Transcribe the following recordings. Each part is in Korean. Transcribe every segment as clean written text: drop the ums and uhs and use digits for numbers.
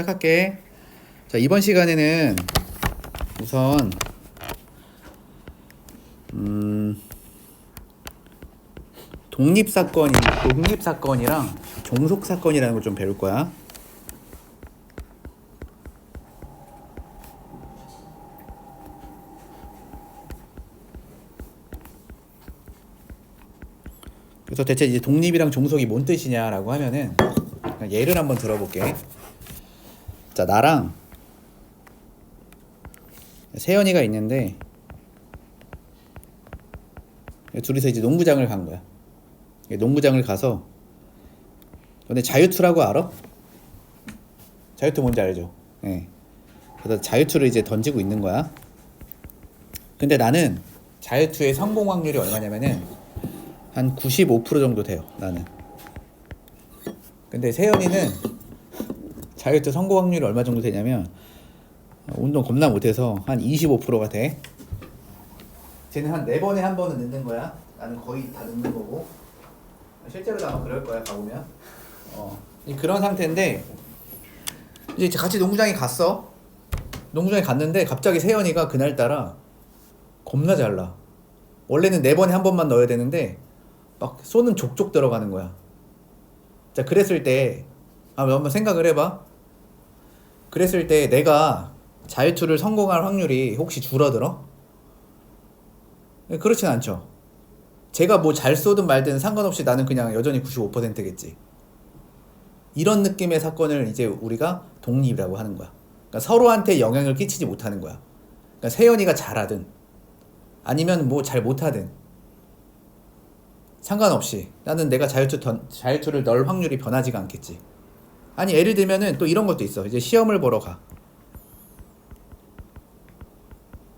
시작할게. 자, 이번 시간에는 우선 독립사건이랑 종속사건이라는 걸 좀 배울 거야. 그래서 대체 이제 독립이랑 종속이 뭔 뜻이냐라고 하면은 예를 한번 들어볼게. 자, 나랑 세연이가 있는데 둘이서 이제 농구장을 간 거야. 농구장을 가서, 근데 자유투라고 알아? 자유투 뭔지 알죠? 예. 그래서 자유투를 이제 던지고 있는 거야. 근데 나는 자유투의 성공 확률이 얼마냐면은 한 95% 정도 돼요, 나는. 근데 세연이는 자유투 성공 확률이 얼마 정도 되냐면 운동 겁나 못해서 한 25%가 돼. 쟤는 한 4번에 한 번은 넣는 거야. 나는 거의 다 넣는 거고. 실제로도 아마 그럴 거야, 가보면. 그런 상태인데 이제 같이 농구장에 갔어. 농구장에 갔는데 갑자기 세연이가 그날따라 겁나 잘 나. 원래는 4번에 한 번만 넣어야 되는데 막 쏘는 족족 들어가는 거야. 자, 그랬을 때 한번 생각을 해봐. 그랬을 때 내가 자유투를 성공할 확률이 혹시 줄어들어? 그렇진 않죠. 제가 뭐 잘 쏘든 말든 상관없이 나는 그냥 여전히 95%겠지. 이런 느낌의 사건을 이제 우리가 독립이라고 하는 거야. 그러니까 서로한테 영향을 끼치지 못하는 거야. 그러니까 세연이가 잘하든 아니면 뭐 잘 못하든 상관없이 나는 내가 자유투를 넣을 확률이 변하지가 않겠지. 아니, 예를 들면은 또 이런 것도 있어. 이제 시험을 보러 가.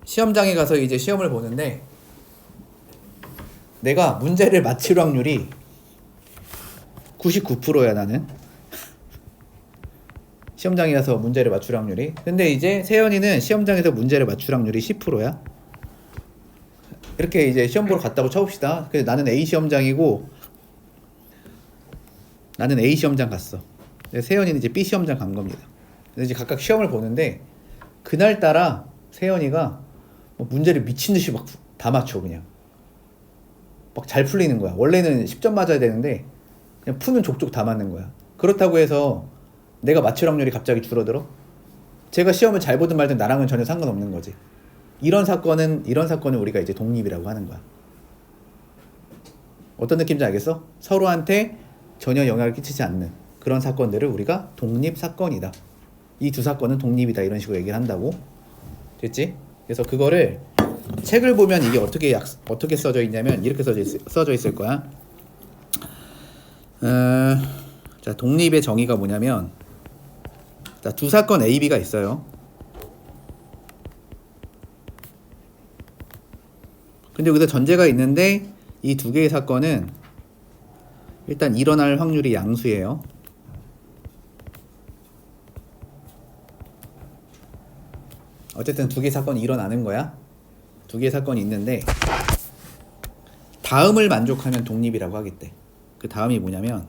시험장에 가서 이제 시험을 보는데 내가 문제를 맞힐 확률이 99%야, 나는. 시험장에 가서 문제를 맞출 확률이. 근데 이제 세연이는 시험장에서 문제를 맞출 확률이 10%야. 이렇게 이제 시험 보러 갔다고 쳐봅시다. 그래서 나는 A 시험장이고 나는 A 시험장 갔어. 세연이는 이제 B 시험장 간 겁니다. 그래서 이제 각각 시험을 보는데 그날따라 세연이가 문제를 미친 듯이 막 다 맞춰. 그냥 막 잘 풀리는 거야. 원래는 10점 맞아야 되는데 그냥 푸는 족족 다 맞는 거야. 그렇다고 해서 내가 맞출 확률이 갑자기 줄어들어? 제가 시험을 잘 보든 말든 나랑은 전혀 상관없는 거지. 이런 사건은 우리가 이제 독립이라고 하는 거야. 어떤 느낌인지 알겠어? 서로한테 전혀 영향을 끼치지 않는 그런 사건들을 우리가 독립사건이다. 이 두 사건은 독립이다. 이런 식으로 얘기를 한다고. 됐지? 그래서 그거를 책을 보면 이게 어떻게 써져 있냐면 이렇게 써져 있을 거야. 자, 독립의 정의가 뭐냐면, 자, 두 사건 A, B가 있어요. 근데 여기서 전제가 있는데 이 두 개의 사건은 일단 일어날 확률이 양수예요. 어쨌든 두 개의 사건이 일어나는 거야. 두 개의 사건이 있는데 다음을 만족하면 독립이라고 하겠대. 그 다음이 뭐냐면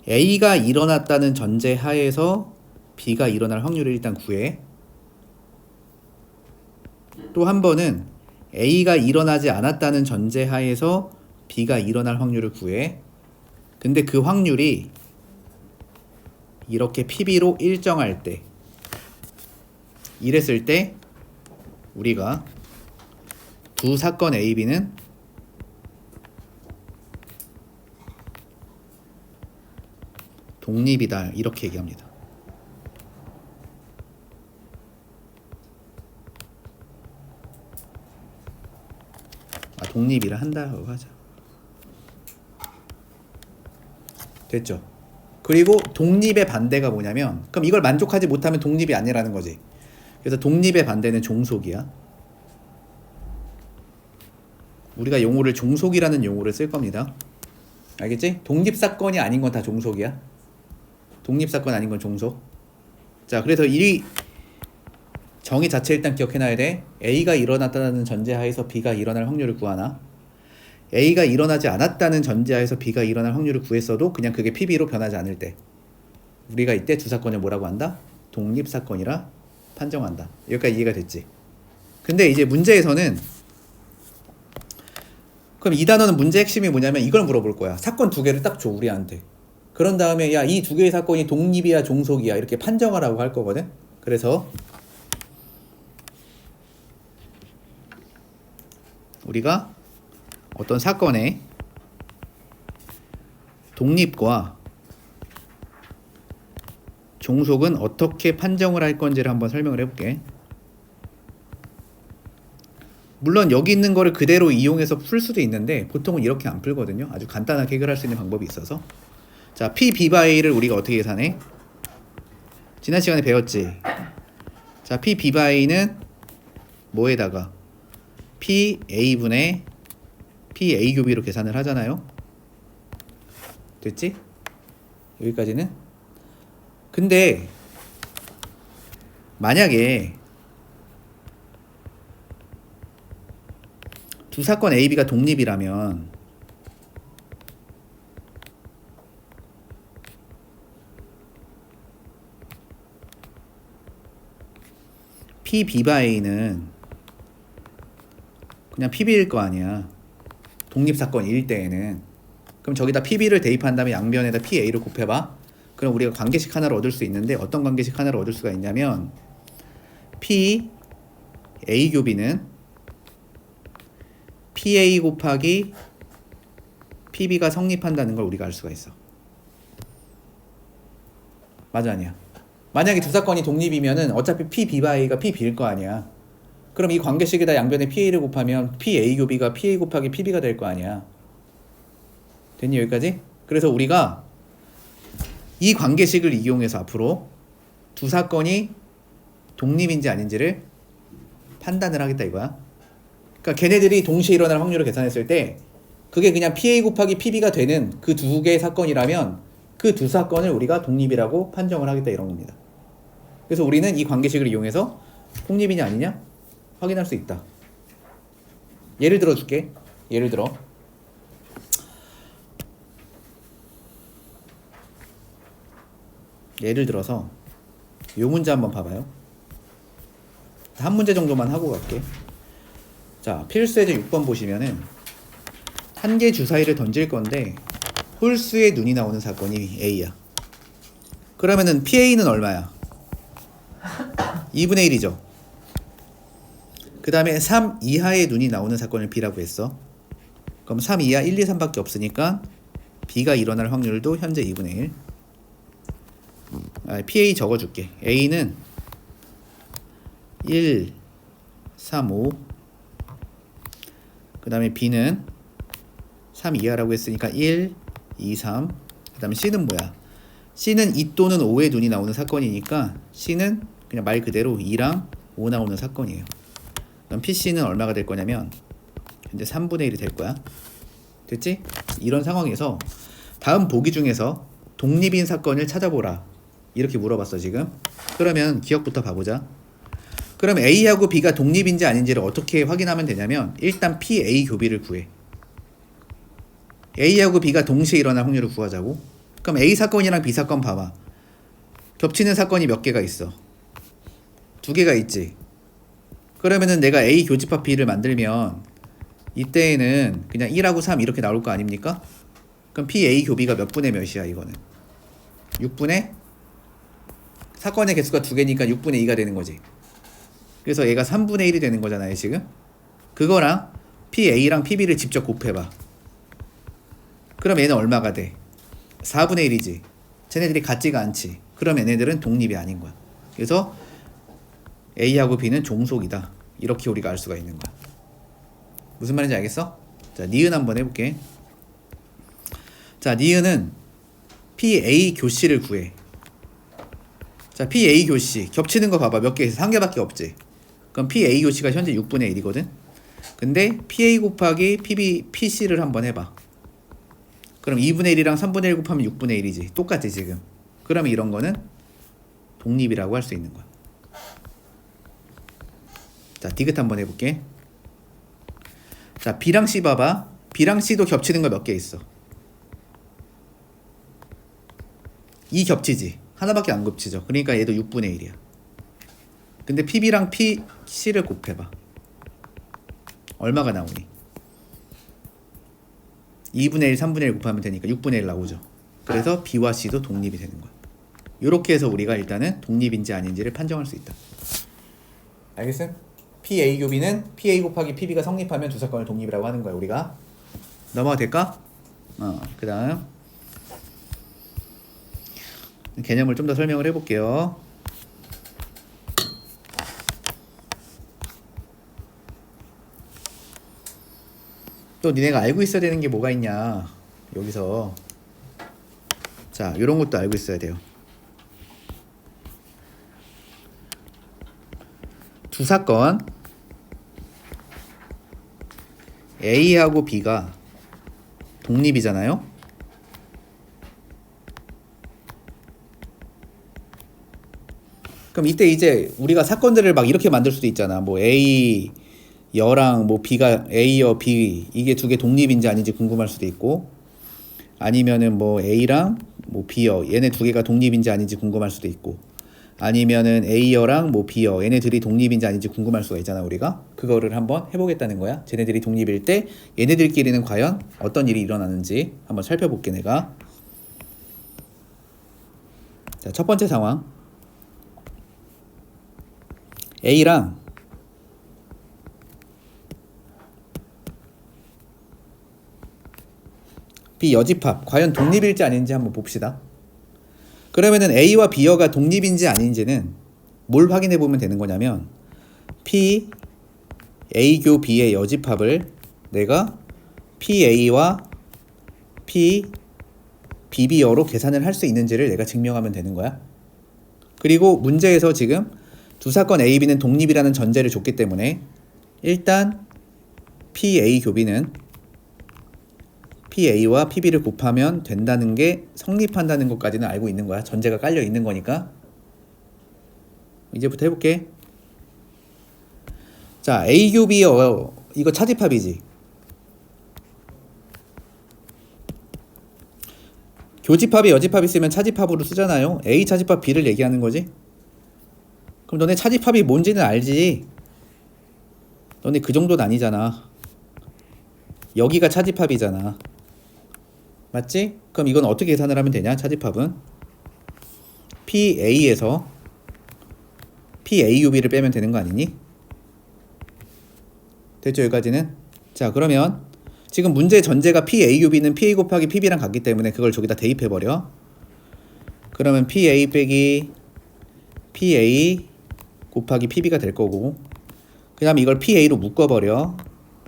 A가 일어났다는 전제 하에서 B가 일어날 확률을 일단 구해. 또 한 번은 A가 일어나지 않았다는 전제 하에서 B가 일어날 확률을 구해. 근데 그 확률이 이렇게 PB로 일정할 때, 이랬을 때 우리가 두 사건 A, B는 독립이다. 이렇게 얘기합니다. 독립이라 한다고 하자. 됐죠? 그리고 독립의 반대가 뭐냐면, 그럼 이걸 만족하지 못하면 독립이 아니라는 거지. 그래서 독립의 반대는 종속이야. 우리가 용어를 종속이라는 용어를 쓸 겁니다. 알겠지? 독립사건이 아닌 건 다 종속이야. 독립사건 아닌 건 종속. 자, 그래서 이 정의 자체 일단 기억해놔야 돼. A가 일어났다는 전제하에서 B가 일어날 확률을 구하나, A가 일어나지 않았다는 전제하에서 B가 일어날 확률을 구했어도 그냥 그게 PB로 변하지 않을 때, 우리가 이때 두 사건을 뭐라고 한다? 독립사건이라 판정한다. 여기까지 이해가 됐지? 근데 이제 문제에서는 그럼 이 단어는 문제 핵심이 뭐냐면 이걸 물어볼 거야. 사건 두 개를 딱 줘 우리한테. 그런 다음에 야, 이 두 개의 사건이 독립이야 종속이야 이렇게 판정하라고 할 거거든. 그래서 우리가 어떤 사건의 독립과 종속은 어떻게 판정을 할 건지를 한번 설명을 해볼게. 물론 여기 있는 거를 그대로 이용해서 풀 수도 있는데 보통은 이렇게 안 풀거든요. 아주 간단하게 해결할 수 있는 방법이 있어서. 자, P, B 바이를 우리가 어떻게 계산해? 지난 시간에 배웠지? 자, P, B 바이는 뭐에다가? P, A분의 P, A 교비로 계산을 하잖아요. 됐지? 여기까지는? 근데 만약에 두 사건 A, B가 독립이라면 P, B 바 A는 그냥 PB일 거 아니야. 독립사건일 때에는. 그럼 저기다 PB를 대입한 다음에 양변에다 PA를 곱해봐. 그럼 우리가 관계식 하나를 얻을 수 있는데 어떤 관계식 하나를 얻을 수가 있냐면 P, A 교비는 PA 곱하기 PB가 성립한다는 걸 우리가 알 수가 있어. 맞아 아니야? 만약에 두 사건이 독립이면은 어차피 P, B 바 A가 P, B일 거 아니야. 그럼 이 관계식에다 양변에 PA를 곱하면 PA 교비가 PA 곱하기 PB가 될 거 아니야. 됐니 여기까지? 그래서 우리가 이 관계식을 이용해서 앞으로 두 사건이 독립인지 아닌지를 판단을 하겠다 이거야. 그러니까 걔네들이 동시에 일어날 확률을 계산했을 때 그게 그냥 PA 곱하기 PB가 되는 그 두 개의 사건이라면 그 두 사건을 우리가 독립이라고 판정을 하겠다 이런 겁니다. 그래서 우리는 이 관계식을 이용해서 독립이냐 아니냐 확인할 수 있다. 예를 들어 줄게. 예를 들어 예를 들어서 요 문제 한번 봐봐요. 한 문제 정도만 하고 갈게. 자, 필수예제 6번 보시면은 한 개 주사위를 던질 건데 홀수의 눈이 나오는 사건이 A야. 그러면은 PA는 얼마야? 2분의 1이죠. 그 다음에 3 이하의 눈이 나오는 사건을 B라고 했어. 그럼 3 이하 1, 2, 3밖에 없으니까 B가 일어날 확률도 현재 2분의 1. PA 적어줄게. A는 1, 3, 5. 그 다음에 B는 3 이하라고 했으니까 1, 2, 3. 그 다음에 C는 뭐야? C는 2 또는 5의 눈이 나오는 사건이니까 C는 그냥 말 그대로 2랑 5 나오는 사건이에요. 그럼 PC는 얼마가 될 거냐면 현재 3분의 1이 될 거야. 됐지? 이런 상황에서 다음 보기 중에서 독립인 사건을 찾아보라. 이렇게 물어봤어 지금. 그러면 기억부터 봐보자. 그럼 A하고 B가 독립인지 아닌지를 어떻게 확인하면 되냐면 일단 PA 교비를 구해. A하고 B가 동시에 일어날 확률을 구하자고. 그럼 A 사건이랑 B 사건 봐봐. 겹치는 사건이 몇 개가 있어? 2개가 있지. 그러면은 내가 A 교집합 B를 만들면 이때에는 그냥 1하고 3 이렇게 나올 거 아닙니까? 그럼 PA 교비가 몇 분의 몇이야 이거는? 6분의 사건의 개수가 2개니까 6분의 2가 되는 거지. 그래서 얘가 3분의 1이 되는 거잖아요 지금. 그거랑 PA랑 PB를 직접 곱해봐. 그럼 얘는 얼마가 돼? 4분의 1이지. 쟤네들이 같지가 않지. 그럼 얘네들은 독립이 아닌 거야. 그래서 A하고 B는 종속이다. 이렇게 우리가 알 수가 있는 거야. 무슨 말인지 알겠어? 자, 니은 한번 해볼게. 자, 니은은 PA 교씨를 구해. 자, PA 교씨 겹치는 거 봐봐. 몇 개 있어? 1개밖에 없지. 그럼 PA 교씨가 현재 6분의 1이거든. 근데 PA 곱하기 PC를 한번 해봐. 그럼 2분의 1이랑 3분의 1 곱하면 6분의 1이지. 똑같지 지금. 그러면 이런 거는 독립이라고 할 수 있는 거야. 자, 디귿 한번 해볼게. 자, B랑 C 봐봐. B랑 C도 겹치는 거 몇 개 있어? 2 겹치지. 하나밖에 안 겹치죠. 그러니까 얘도 6분의 1이야. 근데 PB랑 PC를 곱해봐. 얼마가 나오니? 2분의 1, 3분의 1 곱하면 되니까 6분의 1 나오죠. 그래서 B와 C도 독립이 되는 거야. 이렇게 해서 우리가 일단은 독립인지 아닌지를 판정할 수 있다. 알겠음? PA 교비는 PA 곱하기 PB가 성립하면 두 사건을 독립이라고 하는 거야. 우리가 넘어가 될까? 그 다음 개념을 좀 더 설명을 해볼게요. 또 니네가 알고 있어야 되는 게 뭐가 있냐 여기서. 자, 요런 것도 알고 있어야 돼요. 두 사건 A하고 B가 독립이잖아요. 그럼 이때 이제 우리가 사건들을 막 이렇게 만들 수도 있잖아. 뭐 A 여랑 뭐 B가 A여 B 이게 두 개 독립인지 아닌지 궁금할 수도 있고, 아니면은 뭐 A랑 뭐 B여 얘네 두 개가 독립인지 아닌지 궁금할 수도 있고, 아니면은 A여랑 뭐 B여 얘네들이 독립인지 아닌지 궁금할 수가 있잖아. 우리가 그거를 한번 해보겠다는 거야. 쟤네들이 독립일 때 얘네들끼리는 과연 어떤 일이 일어나는지 한번 살펴볼게 내가. 자, 첫 번째 상황 A랑 B 여집합 과연 독립일지 아닌지 한번 봅시다. 그러면은 A와 B여가 독립인지 아닌지는 뭘 확인해 보면 되는 거냐면 P A교 B의 여집합을 내가 PA와 P BB여로 계산을 할 수 있는지를 내가 증명하면 되는 거야. 그리고 문제에서 지금 두 사건 A, B는 독립이라는 전제를 줬기 때문에 일단 PA 교비는 PA와 PB를 곱하면 된다는 게 성립한다는 것까지는 알고 있는 거야. 전제가 깔려 있는 거니까. 이제부터 해볼게. 자, A 교비 이거 차집합이지. 교집합에 여집합 있으면 차집합으로 쓰잖아요. A 차집합 B를 얘기하는 거지. 그럼 너네 차집합이 뭔지는 알지. 너네 그 정도는 아니잖아. 여기가 차집합이잖아. 맞지? 그럼 이건 어떻게 계산을 하면 되냐? 차집합은 PA에서 PAUB를 빼면 되는 거 아니니? 됐죠? 여기까지는? 자, 그러면 지금 문제 전제가 PAUB는 PA 곱하기 PB랑 같기 때문에 그걸 저기다 대입해버려. 그러면 PA 빼기 PA 곱하기 PB가 될 거고, 그 다음에 이걸 PA로 묶어버려.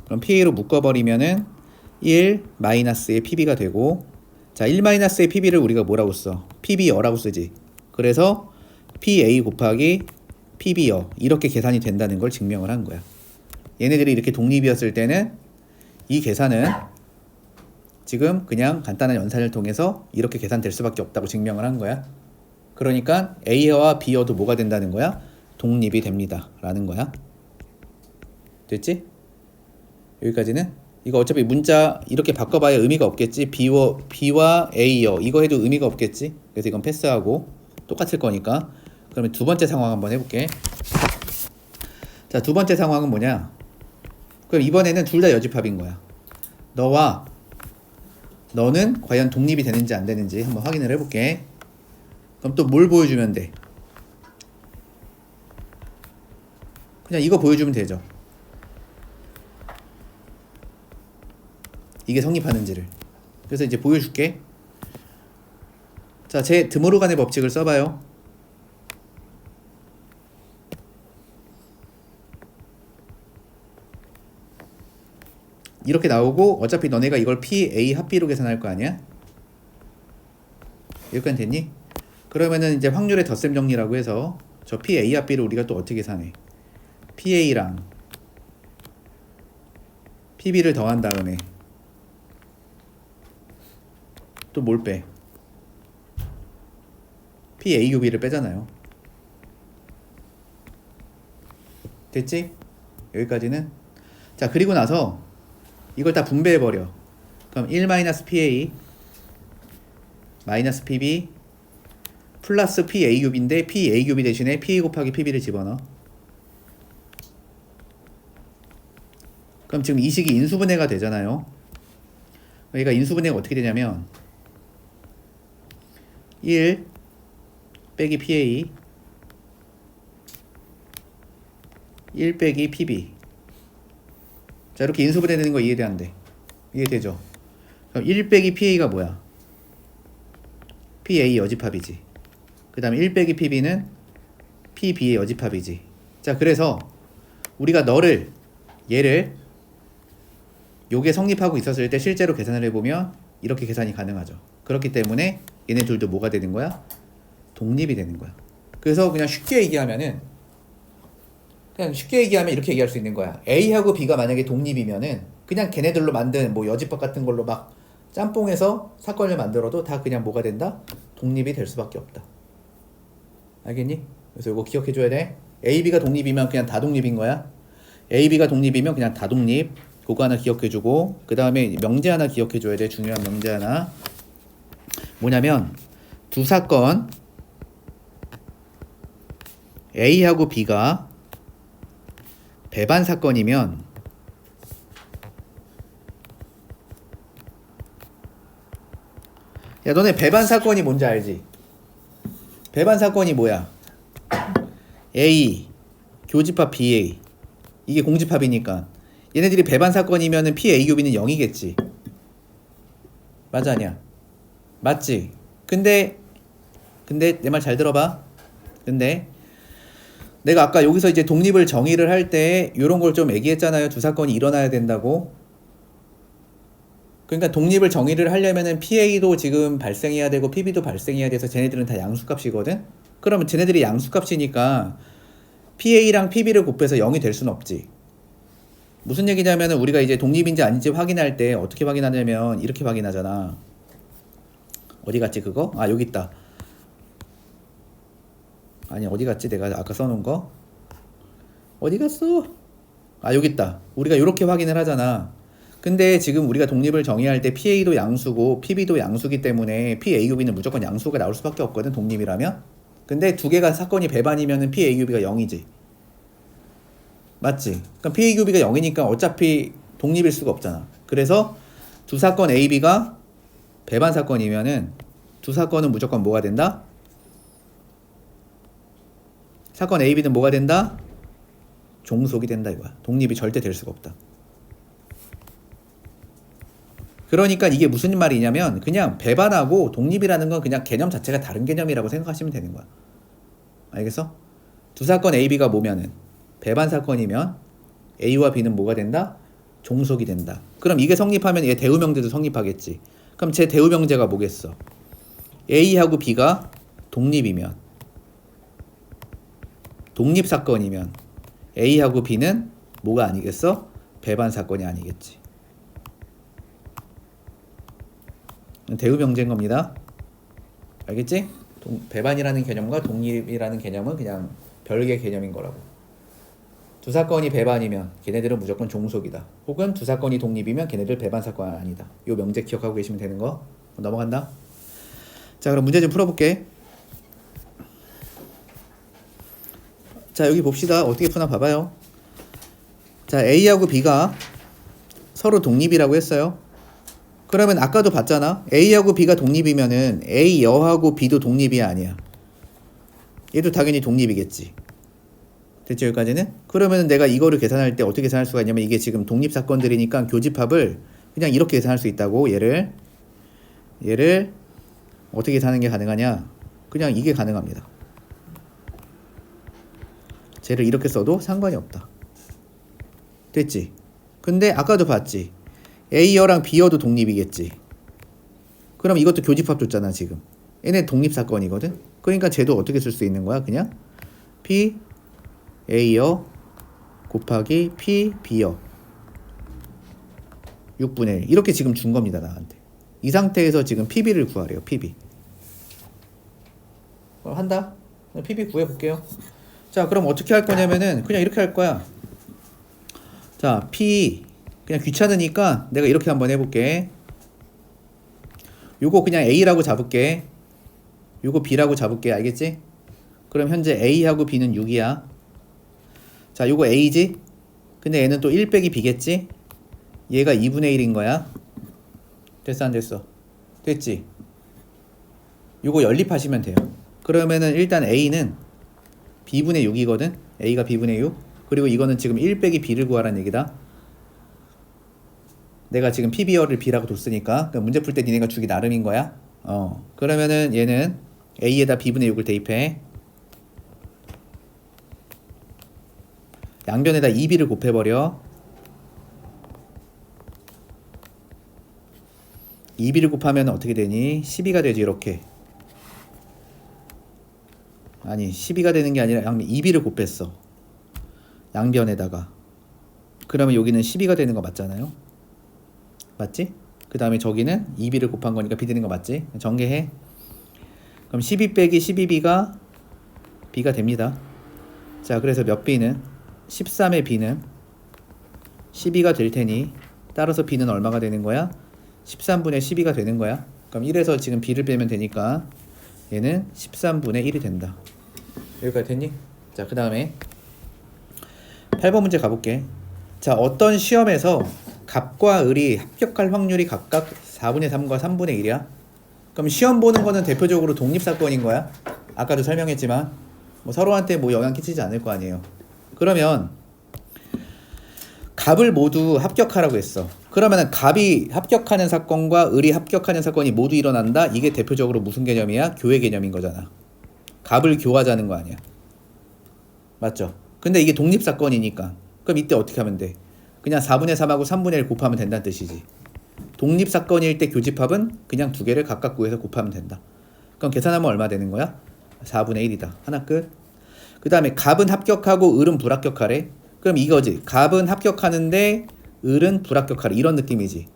그럼 PA로 묶어버리면은 1 마이너스의 PB가 되고, 자, 1 마이너스의 PB를 우리가 뭐라고 써? PB여라고 쓰지. 그래서 PA 곱하기 PB여 이렇게 계산이 된다는 걸 증명을 한 거야. 얘네들이 이렇게 독립이었을 때는 이 계산은 지금 그냥 간단한 연산을 통해서 이렇게 계산될 수밖에 없다고 증명을 한 거야. 그러니까 A와 B여도 뭐가 된다는 거야? 독립이 됩니다 라는 거야. 됐지? 여기까지는? 이거 어차피 문자 이렇게 바꿔봐야 의미가 없겠지. B와 A여 이거 해도 의미가 없겠지. 그래서 이건 패스하고 똑같을 거니까. 그러면 두 번째 상황 한번 해볼게. 자, 두 번째 상황은 뭐냐? 그럼 이번에는 둘 다 여집합인 거야. 너는 과연 독립이 되는지 안 되는지 한번 확인을 해볼게. 그럼 또 뭘 보여주면 돼? 그냥 이거 보여주면 되죠. 이게 성립하는지를. 그래서 이제 보여줄게. 자, 제 드모르간의 법칙을 써봐요. 이렇게 나오고 어차피 너네가 이걸 PA 합비로 계산할 거 아니야? 여기까지 됐니? 그러면은 이제 확률의 덧셈 정리라고 해서 저 PA 합비를 우리가 또 어떻게 계산해? PA랑 PB를 더한 다음에 또 뭘 빼? PAUB를 빼잖아요. 됐지? 여기까지는? 자, 그리고 나서 이걸 다 분배해버려. 그럼 1-PA 마이너스 PB 플러스 PA규비인데 PA규비 대신에 PA 곱하기 PB를 집어넣어. 그럼 지금 이 식이 인수분해가 되잖아요. 그러니까 인수분해가 어떻게 되냐면 1 빼기 PA 1 빼기 PB. 자, 이렇게 인수분해 되는 거 이해돼 안 돼? 이해되죠? 그럼 1 빼기 PA가 뭐야? PA 여집합이지. 그 다음에 1 빼기 PB는 PB의 여집합이지. 자, 그래서 우리가 얘를 요게 성립하고 있었을 때 실제로 계산을 해보면 이렇게 계산이 가능하죠. 그렇기 때문에 얘네 둘도 뭐가 되는 거야? 독립이 되는 거야. 그래서 그냥 쉽게 얘기하면 이렇게 얘기할 수 있는 거야. A하고 B가 만약에 독립이면은 그냥 걔네들로 만든 뭐 여집합 같은 걸로 막 짬뽕해서 사건을 만들어도 다 그냥 뭐가 된다? 독립이 될 수밖에 없다. 알겠니? 그래서 이거 기억해줘야 돼. A, B가 독립이면 그냥 다 독립인 거야. A, B가 독립이면 그냥 다 독립. 그거 하나 기억해주고, 그 다음에 명제 하나 기억해줘야 돼. 중요한 명제 하나. 뭐냐면 두 사건 A하고 B가 배반 사건이면 야, 너네 배반 사건이 뭔지 알지? 배반 사건이 뭐야? A 교집합 BA 이게 공집합이니까 얘네들이 배반 사건이면은 PA 교비는 0이겠지. 맞아 아니야? 맞지? 근데 내 말 잘 들어봐. 근데 내가 아까 여기서 이제 독립을 정의를 할 때 요런 걸 좀 얘기했잖아요. 두 사건이 일어나야 된다고. 그러니까 독립을 정의를 하려면은 PA도 지금 발생해야 되고 PB도 발생해야 돼서 쟤네들은 다 양수값이거든. 그러면 쟤네들이 양수값이니까 PA랑 PB를 곱해서 0이 될 수는 없지. 무슨 얘기냐면은 우리가 이제 독립인지 아닌지 확인할 때 어떻게 확인하냐면 이렇게 확인하잖아. 어디 갔지 그거? 아, 여기 있다. 아니, 어디 갔지? 내가 아까 써놓은 거? 어디 갔어? 아, 여기 있다. 우리가 이렇게 확인을 하잖아. 근데 지금 우리가 독립을 정의할 때 PA도 양수고 PB도 양수기 때문에 PA규비는 무조건 양수가 나올 수밖에 없거든, 독립이라면. 근데 두 개가 사건이 배반이면은 PA규비가 0이지. 맞지? 그럼 PA규비가 0이니까 어차피 독립일 수가 없잖아. 그래서 두 사건 AB가 배반 사건이면은 두 사건은 무조건 뭐가 된다? 사건 AB는 뭐가 된다? 종속이 된다 이거야. 독립이 절대 될 수가 없다. 그러니까 이게 무슨 말이냐면 그냥 배반하고 독립이라는 건 그냥 개념 자체가 다른 개념이라고 생각하시면 되는 거야. 알겠어? 두 사건 A, B가 뭐면은 배반 사건이면 A와 B는 뭐가 된다? 종속이 된다. 그럼 이게 성립하면 얘 대우명제도 성립하겠지. 그럼 제 대우명제가 뭐겠어? A하고 B가 독립이면 독립사건이면 A하고 B는 뭐가 아니겠어? 배반 사건이 아니겠지. 대우명제인 겁니다. 알겠지? 배반이라는 개념과 독립이라는 개념은 그냥 별개의 개념인 거라고. 두 사건이 배반이면 걔네들은 무조건 종속이다. 혹은 두 사건이 독립이면 걔네들 배반 사건은 아니다. 요 명제 기억하고 계시면 되는 거. 넘어간다. 자, 그럼 문제 좀 풀어볼게. 자, 여기 봅시다. 어떻게 푸나 봐봐요. 자, A하고 B가 서로 독립이라고 했어요. 그러면 아까도 봤잖아. A하고 B가 독립이면은 A 여하고 B도 독립이 아니야. 얘도 당연히 독립이겠지. 됐죠, 여기까지는? 그러면 내가 이거를 계산할 때 어떻게 계산할 수가 있냐면 이게 지금 독립사건들이니까 교집합을 그냥 이렇게 계산할 수 있다고. 얘를 어떻게 계산하는 게 가능하냐? 그냥 이게 가능합니다. 쟤를 이렇게 써도 상관이 없다. 됐지? 근데 아까도 봤지? A여랑 B여도 독립이겠지. 그럼 이것도 교집합 줬잖아 지금. 얘네 독립사건이거든. 그러니까 쟤도 어떻게 쓸 수 있는 거야? 그냥 P A여 곱하기 P B여 6분의 1 이렇게 지금 준 겁니다 나한테. 이 상태에서 지금 PB를 구하래요. PB 한다. PB 구해볼게요. 자, 그럼 어떻게 할 거냐면은 그냥 이렇게 할 거야. 자, P 그냥 귀찮으니까 내가 이렇게 한번 해볼게. 요거 그냥 A라고 잡을게. 요거 B라고 잡을게. 알겠지? 그럼 현재 A하고 B는 6이야. 자, 요거 A지? 근데 얘는 또 1 빼기 B겠지? 얘가 2분의 1인 거야. 됐어, 안 됐어? 됐지? 요거 연립하시면 돼요. 그러면은 일단 A는 B분의 6이거든? A가 B분의 6. 그리고 이거는 지금 1 빼기 B를 구하라는 얘기다. 내가 지금 PBR을 B라고 뒀으니까 그러니까 문제 풀 때 니네가 주기 나름인 거야. 그러면은 얘는 A에다 B분의 6을 대입해. 양변에다 2B를 곱해버려. 2B를 곱하면 어떻게 되니? 12가 되지 이렇게. 아니 12가 되는 게 아니라 2B를 곱했어. 양변에다가. 그러면 여기는 12가 되는 거 맞잖아요. 맞지? 그 다음에 저기는 2B를 곱한 거니까 B 되는 거 맞지? 전개해. 그럼 12 빼기 12B가 B가 됩니다. 자, 그래서 몇 B는 13의 B는 12가 될 테니 따라서 B는 얼마가 되는 거야? 13분의 12가 되는 거야. 그럼 1에서 지금 B를 빼면 되니까 얘는 13분의 1이 된다. 여기까지 됐니? 자, 그 다음에 8번 문제 가볼게. 자, 어떤 시험에서 갑과 을이 합격할 확률이 각각 4분의 3과 3분의 1이야? 그럼 시험 보는 거는 대표적으로 독립사건인 거야? 아까도 설명했지만 뭐 서로한테 뭐 영향 끼치지 않을 거 아니에요. 그러면 갑을 모두 합격하라고 했어. 그러면은 갑이 합격하는 사건과 을이 합격하는 사건이 모두 일어난다? 이게 대표적으로 무슨 개념이야? 교회 개념인 거잖아. 갑을 교하자는 거 아니야. 맞죠? 근데 이게 독립사건이니까 그럼 이때 어떻게 하면 돼? 그냥 4분의 3하고 3분의 1 곱하면 된다는 뜻이지. 독립사건일 때 교집합은 그냥 두 개를 각각 구해서 곱하면 된다. 그럼 계산하면 얼마 되는 거야? 4분의 1이다. 하나 끝. 그 다음에 갑은 합격하고 을은 불합격하래. 그럼 이거지. 갑은 합격하는데 을은 불합격하래. 이런 느낌이지.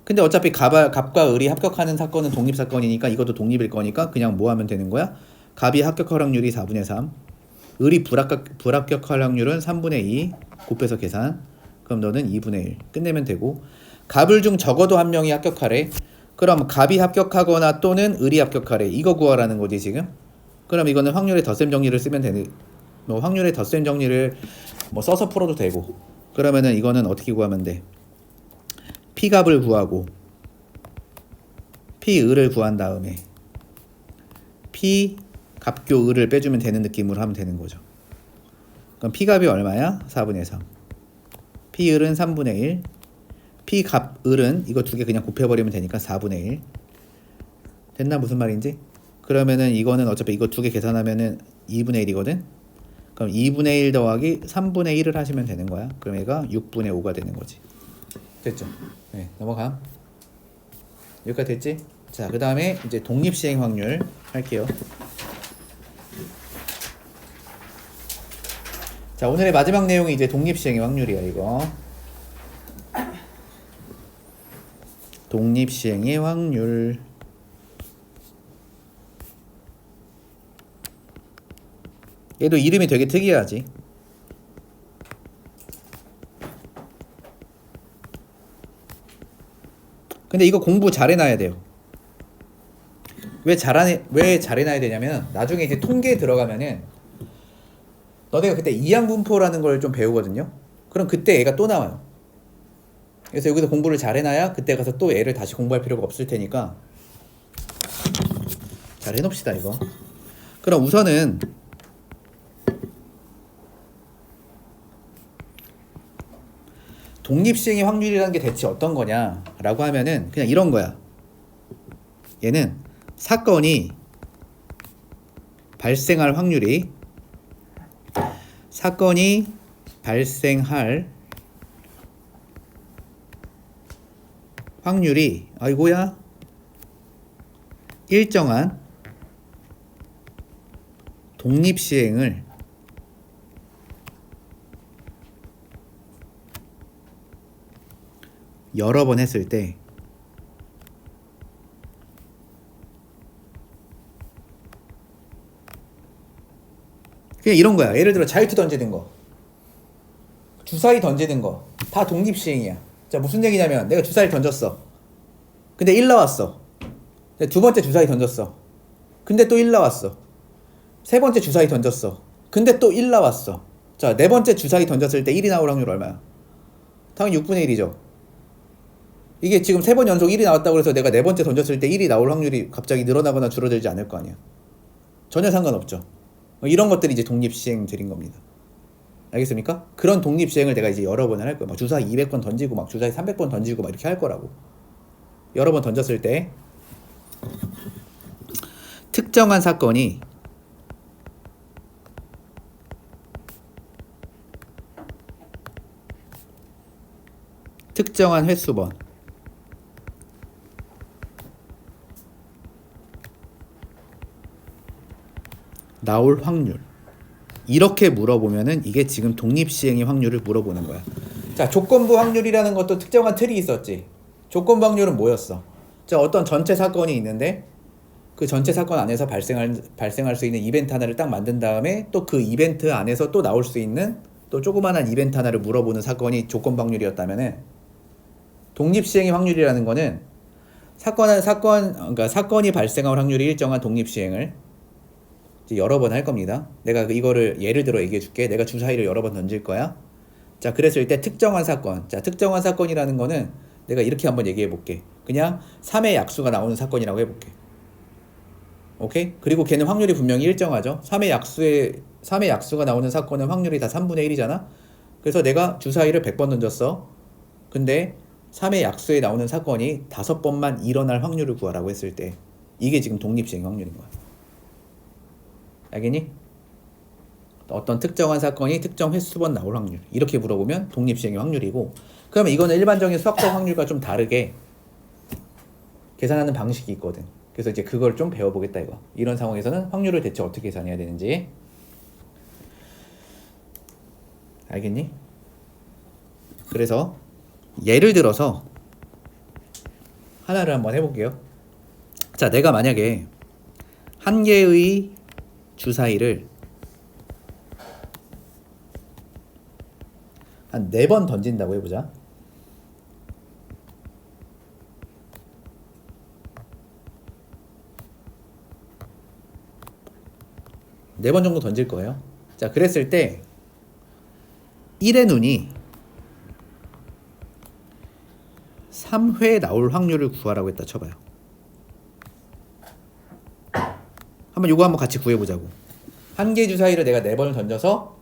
근데 어차피 갑과 을이 합격하는 사건은 독립사건이니까 이것도 독립일 거니까 그냥 뭐 하면 되는 거야? 갑이 합격할 확률이 4분의 3. 을이 불합격할 확률은 3분의 2. 곱해서 계산. 그럼 너는 2분의 1. 끝내면 되고. 갑을 중 적어도 한 명이 합격하래. 그럼 갑이 합격하거나 또는 을이 합격하래. 이거 구하라는 거지 지금. 그럼 이거는 확률의 덧셈 정리를 쓰면 되는. 뭐 확률의 덧셈 정리를 뭐 써서 풀어도 되고. 그러면은 이거는 어떻게 구하면 돼? P값을 구하고 P을을 구한 다음에 P 값교 을을 빼주면 되는 느낌으로 하면 되는 거죠. 그럼 P값이 얼마야? 4분의 3. P을은 3분의 1. P값 을은 이거 두 개 그냥 곱해버리면 되니까 4분의 1. 됐나? 무슨 말인지? 그러면은 이거는 어차피 이거 두 개 계산하면은 2분의 1이거든? 그럼 2분의 1 더하기 3분의 1을 하시면 되는 거야. 그럼 얘가 6분의 5가 되는 거지. 됐죠? 네, 넘어가. 여기까지 됐지? 자, 그 다음에 이제 독립시행 확률 할게요. 자, 오늘의 마지막 내용이 이제 독립시행의 확률이야, 이거. 독립시행의 확률. 얘도 이름이 되게 특이하지. 근데 이거 공부 잘 해놔야 돼요. 왜 잘해놔야 되냐면 나중에 이제 통계에 들어가면은 너네가 그때 이항분포라는 걸 좀 배우거든요. 그럼 그때 얘가 또 나와요. 그래서 여기서 공부를 잘 해놔야 그때 가서 또 얘를 다시 공부할 필요가 없을 테니까 잘 해놓읍시다 이거. 그럼 우선은 독립시행의 확률이라는 게 대체 어떤 거냐 라고 하면은 그냥 이런 거야. 얘는 사건이 발생할 확률이 아이고야 일정한 독립시행을 여러 번 했을 때 그냥 이런 거야. 예를 들어 자유투 던지는 거, 주사위 던지는 거 다 독립시행이야. 자, 무슨 얘기냐면 내가 주사위 던졌어. 근데 1 나왔어. 두 번째 주사위 던졌어. 근데 또 1 나왔어. 세 번째 주사위 던졌어. 근데 또 1 나왔어. 자, 네 번째 주사위 던졌을 때 1이 나올 확률 얼마야? 당연히 6분의 1이죠. 이게 지금 세 번 연속 1이 나왔다고 해서 내가 네 번째 던졌을 때 1이 나올 확률이 갑자기 늘어나거나 줄어들지 않을 거 아니야. 전혀 상관없죠. 이런 것들이 이제 독립시행들인 겁니다. 알겠습니까? 그런 독립시행을 내가 이제 여러 번을 할 거야. 막 주사위 200번 던지고 막 주사위 300번 던지고 막 이렇게 할 거라고. 여러 번 던졌을 때 특정한 사건이 특정한 횟수번 나올 확률, 이렇게 물어보면은 이게 지금 독립시행의 확률을 물어보는 거야. 자, 조건부 확률이라는 것도 특정한 틀이 있었지. 조건부 확률은 뭐였어? 자, 어떤 전체 사건이 있는데 그 전체 사건 안에서 발생할 수 있는 이벤트 하나를 딱 만든 다음에 또 그 이벤트 안에서 또 나올 수 있는 또 조그만한 이벤트 하나를 물어보는 사건이 조건부 확률이었다면은, 독립시행의 확률이라는 거는 그러니까 사건이 발생할 확률이 일정한 독립시행을 이제 여러 번 할 겁니다. 내가 이거를 예를 들어 얘기해 줄게. 내가 주사위를 여러 번 던질 거야. 자, 그랬을 때 특정한 사건. 자, 특정한 사건이라는 거는 내가 이렇게 한번 얘기해 볼게. 그냥 3의 약수가 나오는 사건이라고 해볼게. 오케이? 그리고 걔는 확률이 분명히 일정하죠. 3의 약수가 나오는 사건은 확률이 다 3분의 1이잖아. 그래서 내가 주사위를 100번 던졌어. 근데 3의 약수에 나오는 사건이 5번만 일어날 확률을 구하라고 했을 때 이게 지금 독립시행 확률인 거야. 알겠니? 어떤 특정한 사건이 특정 횟수번 나올 확률, 이렇게 물어보면 독립시행의 확률이고, 그러면 이거는 일반적인 수학적 확률과 좀 다르게 계산하는 방식이 있거든. 그래서 이제 그걸 좀 배워보겠다 이거. 이런 상황에서는 확률을 대체 어떻게 계산해야 되는지. 알겠니? 그래서 예를 들어서 하나를 한번 해볼게요. 자, 내가 만약에 한 개의 주사위를 한 4번 던진다고 해보자. 네 번 정도 던질 거예요. 자, 그랬을 때 1의 눈이 3회 나올 확률을 구하라고 했다 쳐봐요. 요거 한번 같이 구해보자고. 한 개 주사위를 내가 4번을 던져서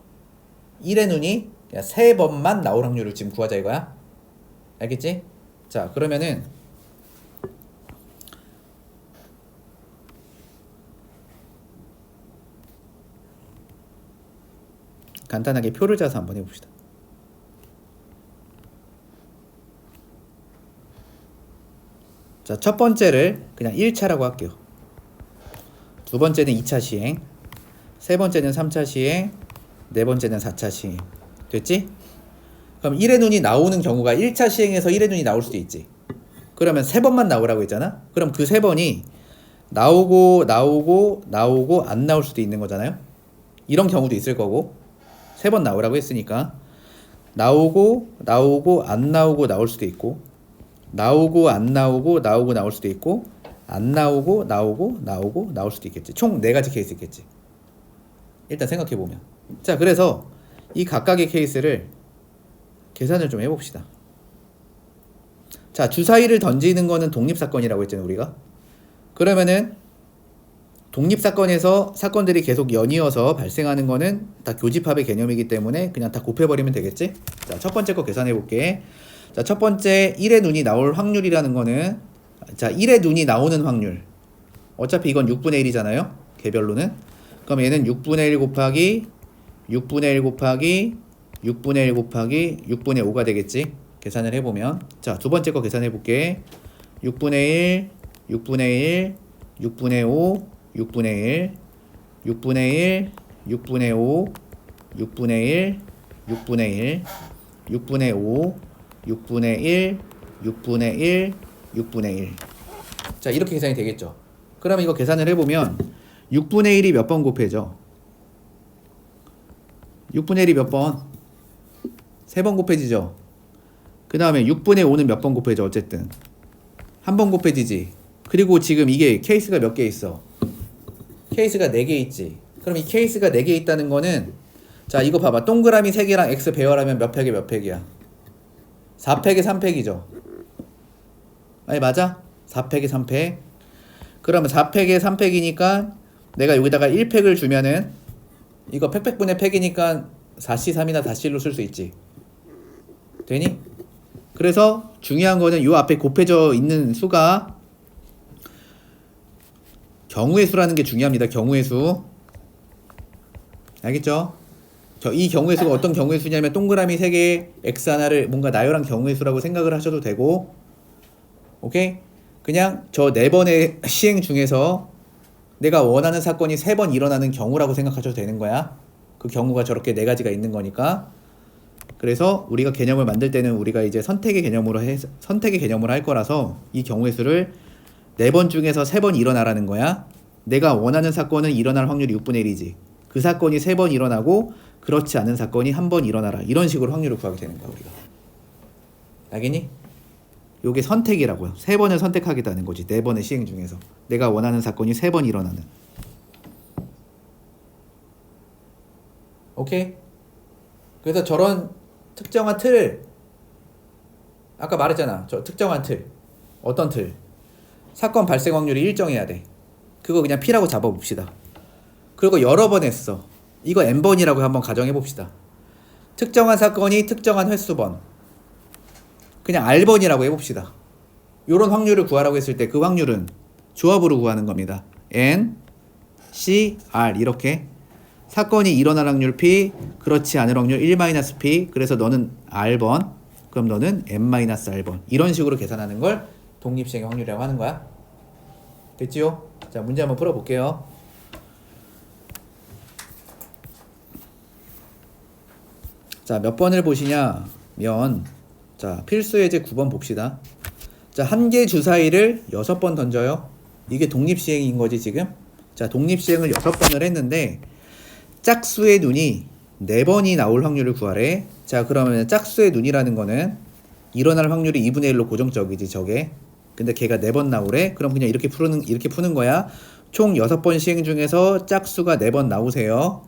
1의 눈이 3번만 나올 확률을 지금 구하자 이거야. 알겠지? 자, 그러면은 간단하게 표를 짜서 한번 해봅시다. 자, 첫 번째를 그냥 1차라고 할게요. 두 번째는 2차 시행, 세 번째는 3차 시행, 네 번째는 4차 시행. 됐지? 그럼 1의 눈이 나오는 경우가 1차 시행에서 1의 눈이 나올 수도 있지. 그러면 3번만 나오라고 했잖아? 그럼 그 3번이 나오고 안 나올 수도 있는 거잖아요? 이런 경우도 있을 거고, 3번 나오라고 했으니까 나오고 안 나오고 나올 수도 있고, 나오고 안 나오고 나올 수도 있고, 안 나오고 나올 수도 있겠지. 총 4가지 케이스 있겠지. 일단 생각해보면. 자, 그래서 이 각각의 케이스를 계산을 좀 해봅시다. 자, 주사위를 던지는 거는 독립사건이라고 했잖아요, 우리가. 그러면은 독립사건에서 사건들이 계속 연이어서 발생하는 거는 다 교집합의 개념이기 때문에 그냥 다 곱해버리면 되겠지? 자, 첫 번째 거 계산해볼게. 자, 첫 번째 1의 눈이 나올 확률이라는 거는, 자, 1의 눈이 나오는 확률. 어차피 이건 6분의 1이잖아요, 개별로는. 그럼 얘는 6분의 1 곱하기 6분의 1 곱하기 6분의 1 곱하기 6분의 5가 되겠지? 계산을 해보면. 자, 두 번째 거 계산해볼게. 6분의 1, 6분의 1, 6분의 5, 6분의 1, 6분의 1, 6분의 5, 6분의 1, 6분의 1, 6분의 5, 6분의 1, 6분의 1, 6분의 1. 자, 이렇게 계산이 되겠죠. 그럼 이거 계산을 해보면 6분의 1이 몇 번 곱해져? 6분의 1이 몇 번? 3번 곱해지죠. 그 다음에 6분의 5는 몇 번 곱해져? 어쨌든 한 번 곱해지지. 그리고 지금 이게 케이스가 몇 개 있어? 케이스가 4개 있지. 그럼 이 케이스가 4개 있다는 거는 자 이거 봐봐. 동그라미 3개랑 x 배열하면 몇 팩에 몇 팩이야? 4팩에 3팩이죠. 아니 맞아? 4팩에 3팩. 그러면 4팩에 3팩이니까 내가 여기다가 1팩을 주면은 이거 팩팩분의 팩이니까 4C3이나 4C로 쓸 수 있지. 되니? 그래서 중요한 거는 요 앞에 곱해져 있는 수가 경우의 수라는 게 중요합니다. 경우의 수. 알겠죠? 이 경우의 수가 어떤 경우의 수냐면 동그라미 3개 x 하나를 뭔가 나열한 경우의 수라고 생각을 하셔도 되고, 오케이? 그냥 저 4번의 시행 중에서 내가 원하는 사건이 3번 일어나는 경우라고 생각하셔도 되는 거야. 그 경우가 저렇게 4가지가 있는 거니까. 그래서 우리가 개념을 만들 때는 우리가 이제 선택의 개념으로 할 거라서 이 경우의 수를 4번 중에서 3번 일어나라는 거야. 내가 원하는 사건은 일어날 확률이 6분의 1이지. 그 사건이 3번 일어나고 그렇지 않은 사건이 1번 일어나라. 이런 식으로 확률을 구하게 되는 거야, 우리가. 알겠니? 요게 선택이라고요. 3번을 선택하겠다는 거지. 4번의 시행 중에서 내가 원하는 사건이 3번 일어나는. 오케이? 그래서 저런 특정한 틀을 아까 말했잖아. 저 특정한 틀. 어떤 틀? 사건 발생 확률이 일정해야 돼. 그거 그냥 P라고 잡아봅시다. 그리고 여러 번 했어. 이거 N번이라고 한번 가정해봅시다. 특정한 사건이 특정한 횟수번. 그냥 R번이라고 해봅시다. 요런 확률을 구하라고 했을 때 그 확률은 조합으로 구하는 겁니다. N, C, R 이렇게. 사건이 일어날 확률 P, 그렇지 않을 확률 1-P. 그래서 너는 R번, 그럼 너는 N-R번. 이런 식으로 계산하는 걸 독립시행의 확률이라고 하는 거야. 됐지요? 자, 문제 한번 풀어볼게요. 자, 몇 번을 보시냐면, 자, 필수 예제 9번 봅시다. 자, 한 개 주사위를 6번 던져요. 이게 독립시행인 거지, 지금? 자, 독립시행을 6번을 했는데, 짝수의 눈이 4번이 나올 확률을 구하래. 자, 그러면 짝수의 눈이라는 거는 일어날 확률이 2분의 1로 고정적이지, 저게. 근데 걔가 4번 나오래. 그럼 그냥 이렇게 푸는 거야. 총 6번 시행 중에서 짝수가 4번 나오세요.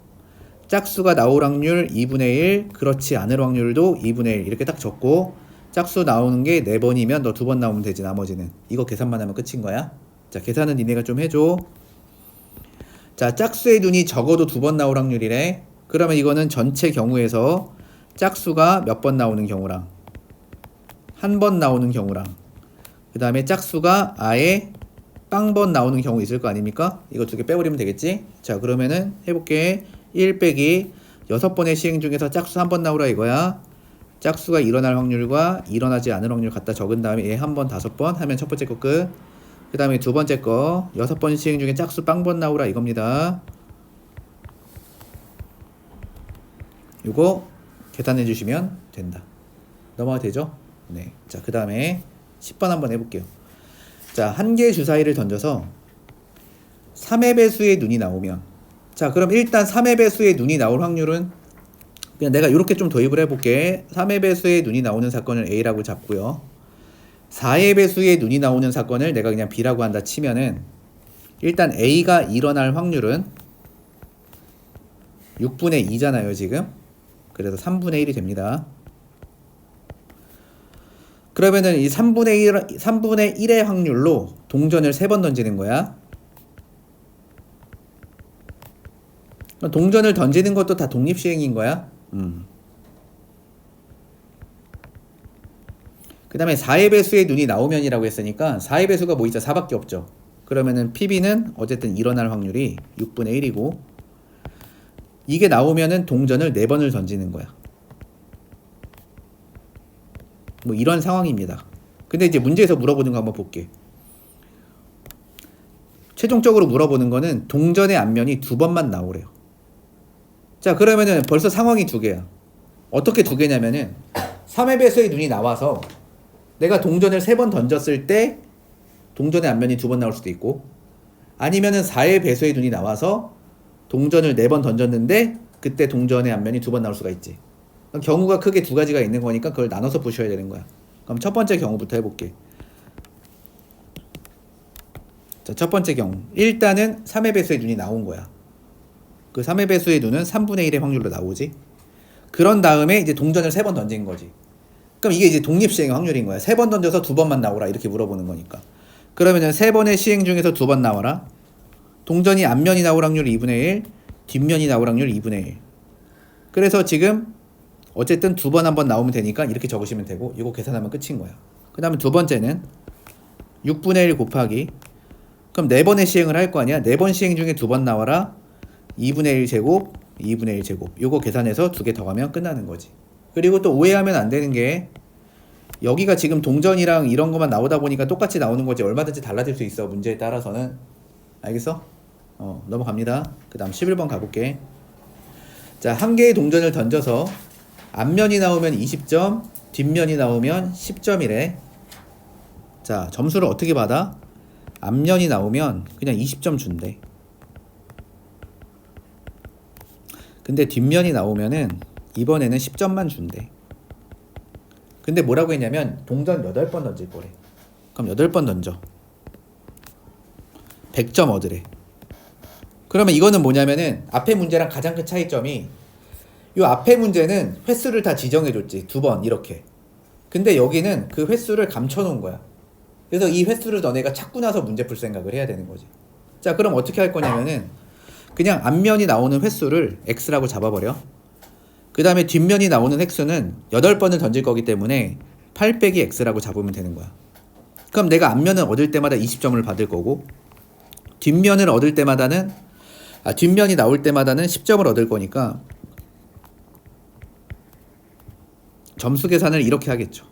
짝수가 나올 확률 2분의 1, 그렇지 않을 확률도 2분의 1 이렇게 딱 적고, 짝수 나오는 게 4번이면 너 2번 나오면 되지. 나머지는 이거 계산만 하면 끝인 거야. 자, 계산은 니네가 좀 해줘. 자, 짝수의 눈이 적어도 2번 나올 확률이래. 그러면 이거는 전체 경우에서 짝수가 몇 번 나오는 경우랑 1번 나오는 경우랑 그 다음에 짝수가 아예 빵번 나오는 경우 있을 거 아닙니까? 이거 2개 빼버리면 되겠지? 자, 그러면은 해볼게. 1 빼기 6번의 시행 중에서 짝수 1번 나오라 이거야. 짝수가 일어날 확률과 일어나지 않을 확률 갖다 적은 다음에 얘 1번 5번 하면 첫 번째 거 끝. 그 다음에 두 번째 거 6번 시행 중에 짝수 빵번 나오라 이겁니다. 요거 계산해 주시면 된다. 넘어가도 되죠? 네. 자, 그 다음에 10번 한번 해볼게요. 자, 한 개의 주사위를 던져서 3의 배수의 눈이 나오면, 자, 그럼 일단 3의 배수의 눈이 나올 확률은 그냥 내가 이렇게 좀 도입을 해볼게. 3의 배수의 눈이 나오는 사건을 A라고 잡고요. 4의 배수의 눈이 나오는 사건을 내가 그냥 B라고 한다 치면은 일단 A가 일어날 확률은 6분의 2잖아요, 지금. 그래서 3분의 1이 됩니다. 그러면은 이 3분의 1의 확률로 동전을 3번 던지는 거야. 동전을 던지는 것도 다 독립시행인 거야. 그 다음에 4의 배수의 눈이 나오면이라고 했으니까 4의 배수가 뭐 있죠? 4밖에 없죠. 그러면은 PB는 어쨌든 일어날 확률이 6분의 1이고 이게 나오면은 동전을 4번을 던지는 거야. 뭐 이런 상황입니다. 근데 이제 문제에서 물어보는 거 한번 볼게. 최종적으로 물어보는 거는 동전의 앞면이 2번만 나오래요. 자, 그러면은 벌써 상황이 2개야. 어떻게 2개냐면은 3의 배수의 눈이 나와서 내가 동전을 3번 던졌을 때 동전의 앞면이 2번 나올 수도 있고, 아니면은 4의 배수의 눈이 나와서 동전을 4번 던졌는데 그때 동전의 앞면이 2번 나올 수가 있지. 경우가 크게 2가지가 있는 거니까 그걸 나눠서 보셔야 되는 거야. 그럼 첫 번째 경우부터 해볼게. 자, 첫 번째 경우 일단은 3의 배수의 눈이 나온 거야. 그 3의 배수의 눈은 3분의 1의 확률로 나오지. 그런 다음에 이제 동전을 3번 던진 거지. 그럼 이게 이제 독립시행의 확률인 거야. 3번 던져서 2번만 나오라 이렇게 물어보는 거니까. 그러면은 3번의 시행 중에서 2번 나와라. 동전이 앞면이 나올 확률 2분의 1, 뒷면이 나올 확률 2분의 1. 그래서 지금 어쨌든 2번 한 번 나오면 되니까 이렇게 적으시면 되고, 이거 계산하면 끝인 거야. 그 다음에 두 번째는 6분의 1 곱하기, 그럼 4번의 시행을 할 거 아니야. 4번 시행 중에 2번 나와라. 2분의 1 제곱, 2분의 1 제곱. 요거 계산해서 2개 더하면 끝나는 거지. 그리고 또 오해하면 안 되는 게, 여기가 지금 동전이랑 이런 것만 나오다 보니까 똑같이 나오는 거지 얼마든지 달라질 수 있어, 문제에 따라서는. 알겠어? 넘어갑니다. 그 다음 11번 가볼게. 자, 한 개의 동전을 던져서 앞면이 나오면 20점, 뒷면이 나오면 10점이래. 자, 점수를 어떻게 받아? 앞면이 나오면 그냥 20점 준대. 근데 뒷면이 나오면은 이번에는 10점만 준대. 근데 뭐라고 했냐면 동전 8번 던질 거래. 그럼 8번 던져. 100점 얻으래. 그러면 이거는 뭐냐면은 앞에 문제랑 가장 큰 차이점이, 요 앞에 문제는 횟수를 다 지정해줬지. 2번 이렇게. 근데 여기는 그 횟수를 감춰놓은 거야. 그래서 이 횟수를 너네가 찾고 나서 문제 풀 생각을 해야 되는 거지. 자, 그럼 어떻게 할 거냐면은 그냥 앞면이 나오는 횟수를 x라고 잡아버려. 그 다음에 뒷면이 나오는 획수는 8번을 던질 거기 때문에 8 빼기 x라고 잡으면 되는 거야. 그럼 내가 앞면을 얻을 때마다 20점을 받을 거고, 뒷면을 얻을 때마다는 뒷면이 나올 때마다는 10점을 얻을 거니까 점수 계산을 이렇게 하겠죠.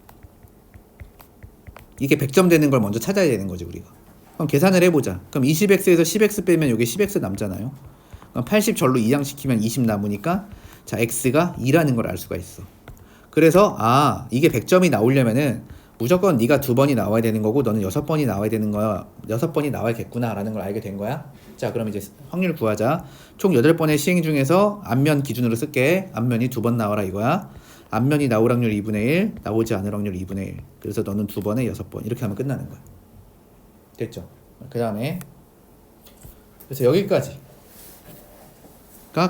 이게 100점 되는 걸 먼저 찾아야 되는 거지 우리가. 그럼 계산을 해보자. 그럼 20x에서 10x 빼면 여기 10x 남잖아요. 그럼 80 절로 이항시키면 20 남으니까, 자, x가 2라는 걸 알 수가 있어. 그래서 이게 100점이 나오려면은 무조건 네가 2번이 나와야 되는 거고 너는 6번이 나와야 되는 거야. 6번이 나와야겠구나 라는 걸 알게 된 거야. 자, 그럼 이제 확률 구하자. 총 8번의 시행 중에서 앞면 기준으로 쓸게. 앞면이 2번 나와라 이거야. 앞면이 나올 확률 2분의 1, 나오지 않을 확률 2분의 1. 그래서 너는 2번에 6번. 이렇게 하면 끝나는 거야. 됐죠? 그 다음에 그래서 여기까지가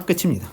끝입니다.